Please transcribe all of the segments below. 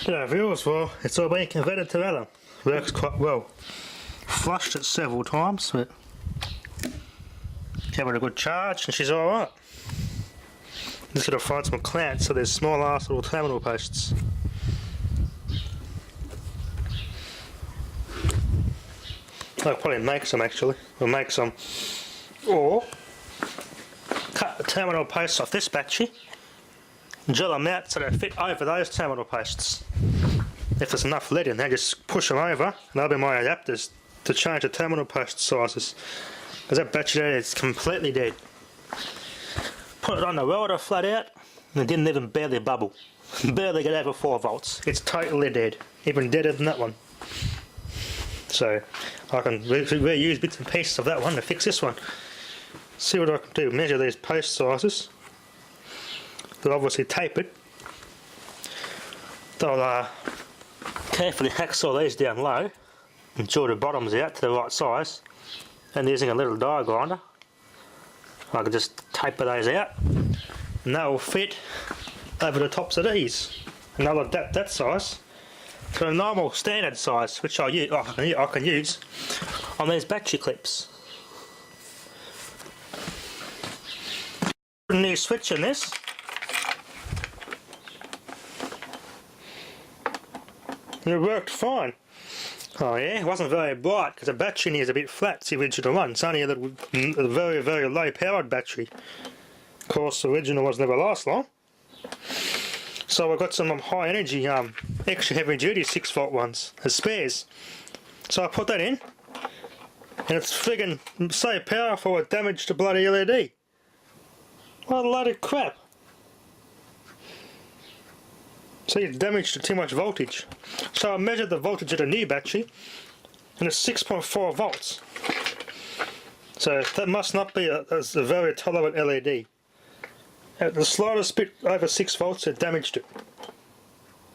Yeah, viewers, well, it's all been converted to Adam. Works quite well. Flushed it several times, but gave it a good charge and she's alright. Just gotta find some clamps, so there's small ass little terminal posts. I'll probably make some actually. We'll make some. Or cut the terminal posts off this battery and drill them out so they fit over those terminal posts. If there's enough lead in there, just push them over and that'll be my adapters to change the terminal post sizes. Because that battery there is completely dead. Put it on the welder flat out and it didn't even barely bubble. Barely get over 4 volts. It's totally dead. Even deader than that one. So I can reuse bits and pieces of that one to fix this one. See what I can do. Measure these post sizes. They'll obviously tape it. They'll carefully hacksaw these down low and drill the bottoms out to the right size. And using a little die grinder, I can just taper those out and that will fit over the tops of these. And I'll adapt that size to a normal standard size, which I can use on these battery clips. Put a new switch in this. And it worked fine. Oh yeah, it wasn't very bright because the battery in here is a bit flat, it's the original one. It's only a very, very low powered battery. Of course, the original ones never last long. So I've got some high energy, extra heavy duty 6 volt ones as spares. So I put that in, and it's friggin' so powerful it damaged the bloody LED. What a load of crap. See, it's damaged to too much voltage. So I measured the voltage of the new battery, and it's 6.4 volts. So that must not be a very tolerant LED. At the slightest bit over 6 volts, it damaged it.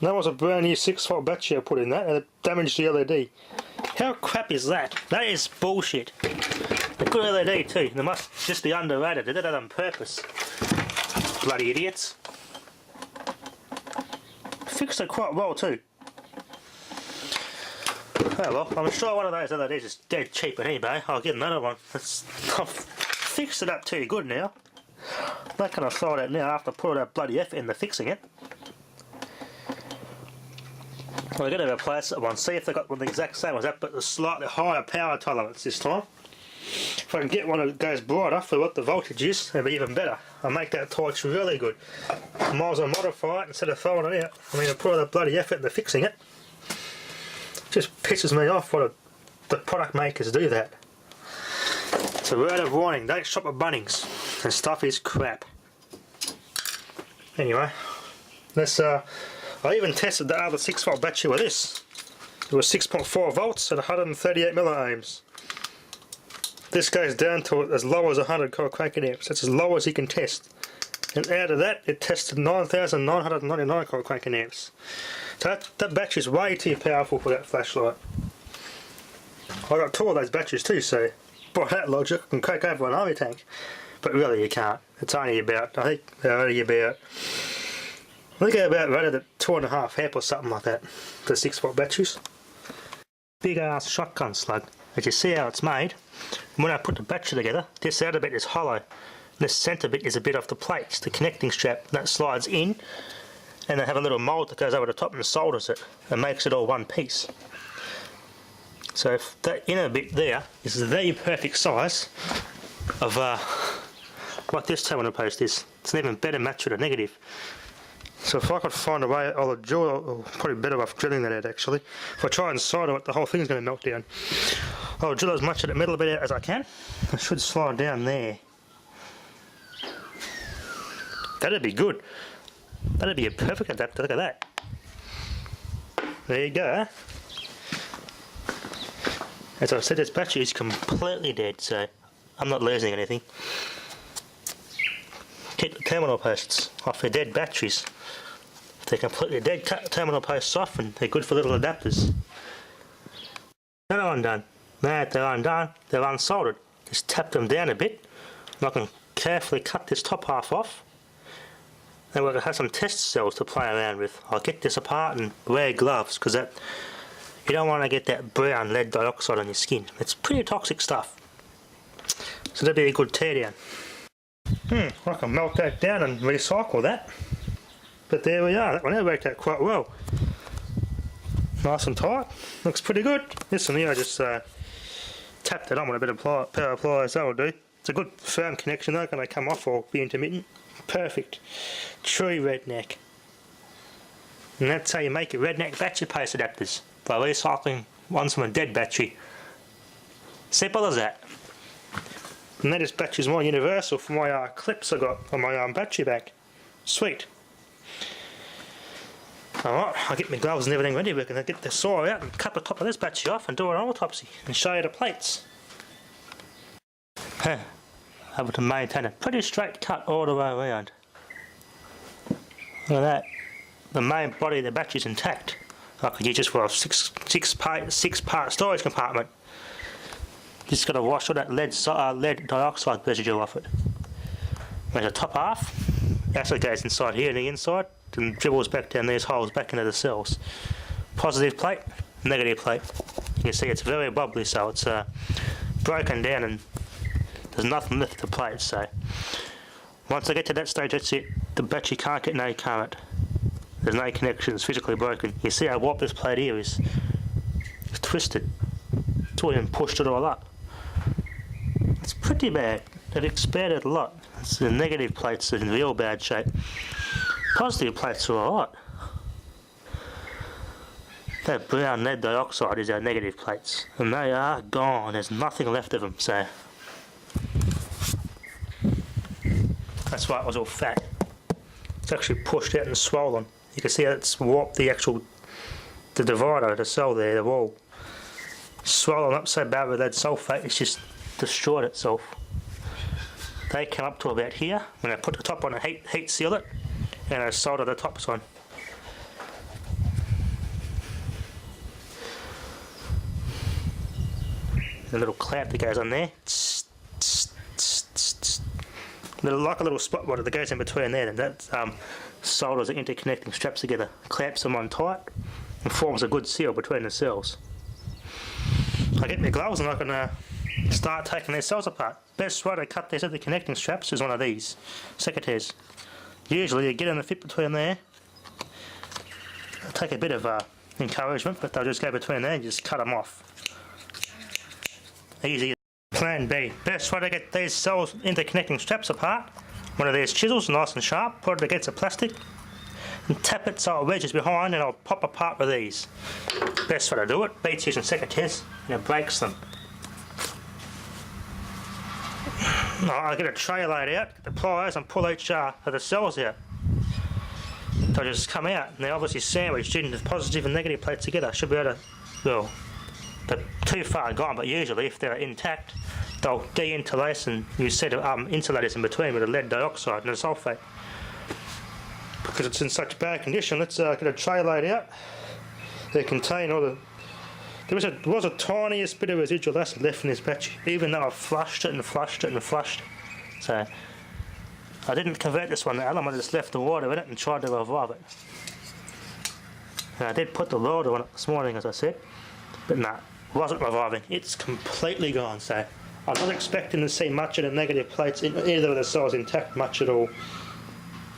That was a brand new 6 volt battery I put in that, and it damaged the LED. How crap is that? That is bullshit. A good LED too. They must just be underrated. They did that on purpose. Bloody idiots. Fixed it quite well too. Oh well, I'm sure one of those LEDs is dead cheap on eBay. I'll get another one. I've fixed it up too good now. I'm not going to throw it out now after I put all that bloody effort into fixing it. We're going to replace that one. See if they've got one the exact same as that, but a slightly higher power tolerance this time. If I can get one that goes brighter for what the voltage is, it'll be even better. I'll make that torch really good. I might as well modify it instead of throwing it out. I mean, I put all the bloody effort into fixing it. It just pisses me off what the product makers do that. It's a word of warning, don't shop at Bunnings. The stuff is crap. Anyway, let's. I even tested the other 6 volt battery with this. It was 6.4 volts at 138 milliamps. This goes down to as low as 100 cranking amps. That's as low as you can test. And out of that, it tested 9,999 cranking amps. So that battery is way too powerful for that flashlight. I got 2 of those batteries too, so by that logic, I can crank over an army tank. But really, you can't. It's only about, I think they're about rated at 2.5 amp or something like that. The 6 volt batteries. Big ass shotgun slug. As you see how it's made, when I put the battery together, this outer bit is hollow. This centre bit is a bit off the plates, the connecting strap that slides in, and they have a little mould that goes over the top and solders it and makes it all one piece. So if that inner bit there is the perfect size of what this terminal post is. It's an even better match with a negative. So if I could find a way, I'll drill, or probably better off drilling that out actually. If I try and solder it, the whole thing's going to melt down. I'll drill as much of the metal bit out as I can. It should slide down there. That'd be good. That'd be a perfect adapter, look at that. There you go. As I said, this battery is completely dead, so I'm not losing anything. Keep the terminal posts off their dead batteries. If they're completely dead, cut the terminal posts off and they're good for little adapters. They're undone. Now that they're undone, they're unsoldered. Just tap them down a bit and I can carefully cut this top half off And we're going to have some test cells to play around with. I'll get this apart and wear gloves because you don't want to get that brown lead dioxide on your skin. It's pretty toxic stuff. So that'd be a good teardown. I can melt that down and recycle that. But there we are, that one worked out quite well. Nice and tight, looks pretty good. This one here I just tapped it on with a bit of power pliers, that will do. It's a good firm connection though, going to come off or be intermittent. Perfect. True redneck. And that's how you make your redneck battery post adapters, by recycling ones from a dead battery. Simple as that. And this battery is more universal for my clips I got on my battery back. Sweet. Alright, I'll get my gloves and everything ready. We're going to get the saw out and cut the top of this battery off and do an autopsy and show you the plates. Able to maintain a pretty straight cut all the way around. Look at that. The main body of the battery is intact. I could use this for a six part storage compartment. Just got to wash all that lead dioxide residue off it. There's the top half. Actually goes inside here and the inside. And dribbles back down these holes back into the cells. Positive plate, negative plate. You can see it's very bubbly, so it's broken down and there's nothing left of the plate. So once I get to that stage, that's it. The battery can't get no current. There's no connection, it's physically broken. You see how warped this plate here is? It's twisted. It's all even pushed it all up. It's pretty bad. They've expanded a lot. It's the negative plates are in real bad shape. Positive plates are alright. That brown lead dioxide is our negative plates, and they are gone. There's nothing left of them, so that's why it was all fat. It's actually pushed out and swollen. You can see how it's warped the divider, the cell there, the wall. Swollen up so bad with lead sulfate, it's just destroyed itself. They come up to about here. When I put the top on and heat seal it, and I solder the tops on. A little clamp that goes on there. Like a little spot water that goes in between there, and that solders the interconnecting straps together, clamps them on tight, and forms a good seal between the cells. I get my gloves and I can start taking these cells apart. Best way to cut these interconnecting straps is one of these secateurs. Usually you get in the fit between there. It'll take a bit of encouragement, but they'll just go between there and just cut them off. Easy. Plan B. Best way to get these cells interconnecting straps apart. One of these chisels, nice and sharp, put it against the plastic and tap it so it wedges behind and I'll pop apart with these. Best way to do it. Beats using secateurs and it breaks them. I'll get a tray laid out, get the pliers and pull each of the cells out. They'll just come out and they're obviously sandwiched in the positive and negative plates together. Should be able to, well, they're too far gone, but usually if they're intact, they'll de-interlace and you set insulators in between with the lead dioxide and the sulfate. Because it's in such bad condition, let's get a tray laid out. They contain all the... There was a tiniest bit of residual acid left in this battery, even though I flushed it and flushed it and flushed. So I didn't convert this one to alum, I just left the water in it and tried to revive it. And I did put the loader on it this morning, as I said, but no, it wasn't reviving. It's completely gone, so I'm not expecting to see much of the negative plates in either of the cells intact much at all.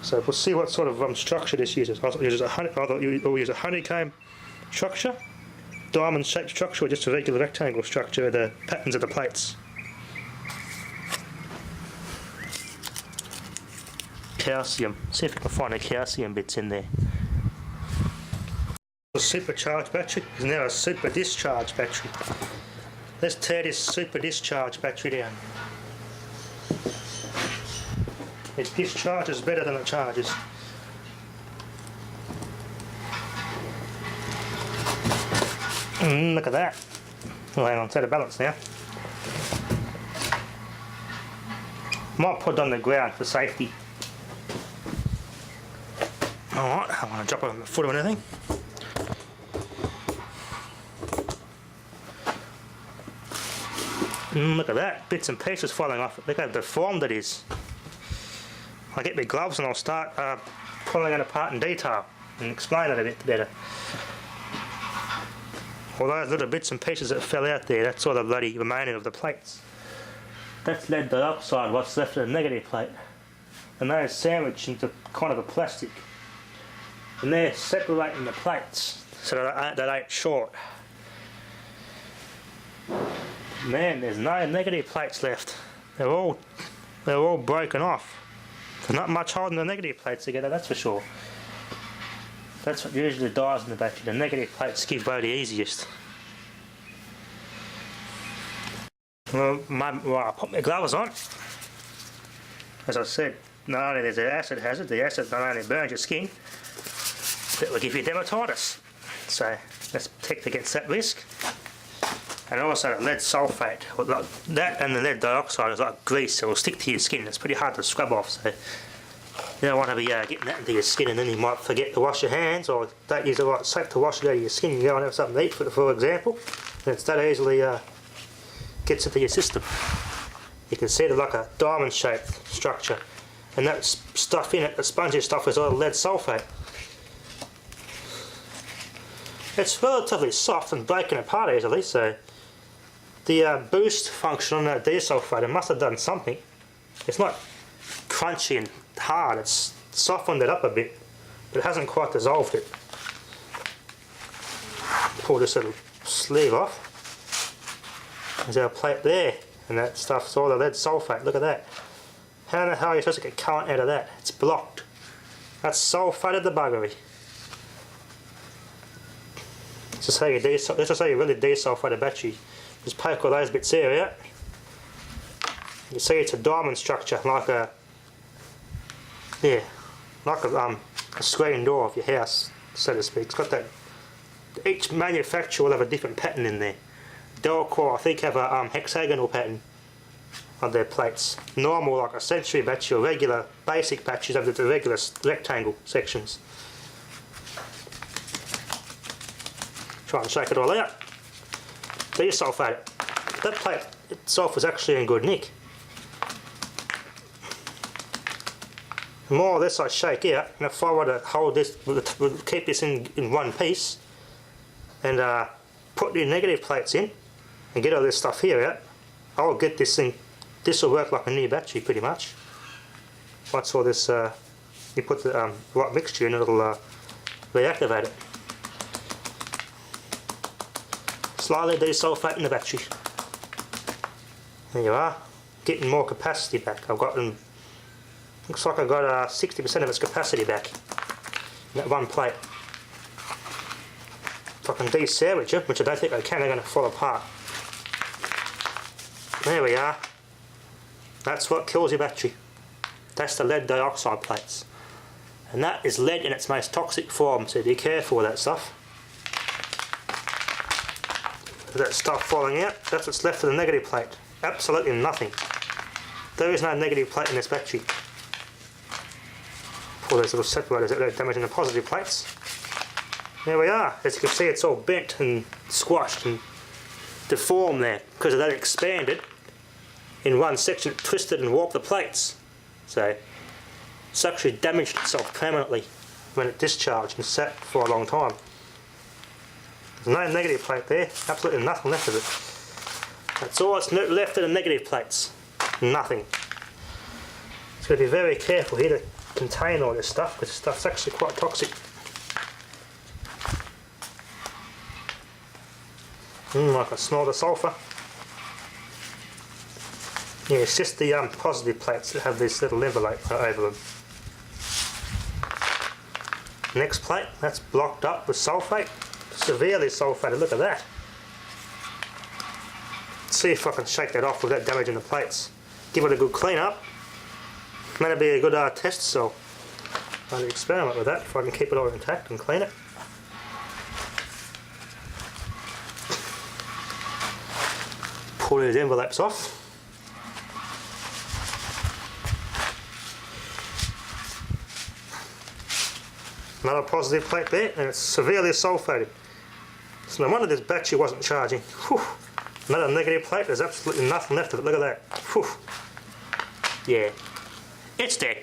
So we'll see what sort of structure this uses. I'll use a honeycomb structure, diamond shaped structure, or just a regular rectangle structure with the patterns of the plates. Calcium. See if we can find the calcium bits in there. A supercharged battery is now a super discharged battery. Let's tear this super discharged battery down. It discharges better than it charges. Look at that. Oh, hang on, it's out of balance now. Might put it on the ground for safety. Alright, I don't want to drop it on the foot or anything. Look at that, bits and pieces falling off it. Look how deformed it is. I'll get my gloves and I'll start pulling it apart in detail and explain it a bit better. All those little bits and pieces that fell out there, that's all the bloody remaining of the plates. That's lead dioxide, what's left of the negative plate. And they're sandwiched into kind of a plastic. And they're separating the plates so that they ain't short. Man, there's no negative plates left. They're all broken off. There's not much holding the negative plates together, that's for sure. That's what usually dies in the battery. The negative plates give way the easiest. Well, I put my gloves on. As I said, not only there's an acid hazard, the acid not only burns your skin, but it will give you dermatitis. So let's protect against that risk. And also the lead sulfate, like that and the lead dioxide is like grease, it will stick to your skin. It's pretty hard to scrub off, so you don't want to be getting that into your skin and then you might forget to wash your hands or don't use the right soap to wash it out of your skin. You go and have something to eat, for example, and it's that easily gets into your system. You can see it like a diamond shaped structure, and that stuff in it, the spongy stuff, is all lead sulfate. It's relatively soft and breaking apart easily, so the boost function on that desulfate, it must have done something. It's not crunchy and hard, it's softened it up a bit, but it hasn't quite dissolved it. Pull this little sleeve off. There's our plate there, and that stuff's all the lead sulfate. Look at that. How the hell are you supposed to get current out of that? It's blocked. That's sulfated the buggery. This is how you really desulfate a battery. Just poke all those bits there out. You see it's a diamond structure, like a screen door of your house, so to speak. It's got that. Each manufacturer will have a different pattern in there. Delcor, I think, have a hexagonal pattern on their plates. Normal, like a Century battery or regular basic batteries, have the regular rectangle sections. Try and shake it all out. Desulfate it. That plate itself was actually in good nick. The more or less I shake out, and if I were to hold this, we'll keep this in one piece, and put the negative plates in, and get all this stuff here out, I'll get this thing, this will work like a new battery pretty much. Once all this, you put the right mixture in, it'll reactivate it. Slightly desulfating the battery. There you are, getting more capacity back. I've got them, looks like I've got 60% of its capacity back in that one plate. If I can de-sandwich them, which I don't think I can, they're going to fall apart. There we are. That's what kills your battery. That's the lead dioxide plates. And that is lead in its most toxic form, so be careful with that stuff. That stuff falling out, that's what's left of the negative plate. Absolutely nothing. There is no negative plate in this battery. Pull those little separators out there, damaging the positive plates. There we are. As you can see, it's all bent and squashed and deformed there because of that expanded. In one section, it twisted and warped the plates. So it's actually damaged itself permanently when it discharged and sat for a long time. There's no negative plate there, absolutely nothing left of it. That's all that's left of the negative plates. Nothing. So got to be very careful here to contain all this stuff, because this stuff's actually quite toxic. I can smell the sulphur. Yeah, it's just the positive plates that have this little envelope over them. Next plate, that's blocked up with sulphate. Severely sulphated, look at that. Let's see if I can shake that off without damaging the plates. Give it a good clean up. That'll be a good test cell. I'll experiment with that if I can keep it all intact and clean it. Pull these envelopes off. Another positive plate there, and it's severely sulphated. So no wonder this battery wasn't charging. Whew. Another negative plate, there's absolutely nothing left of it, look at that. Whew. Yeah, It's dead.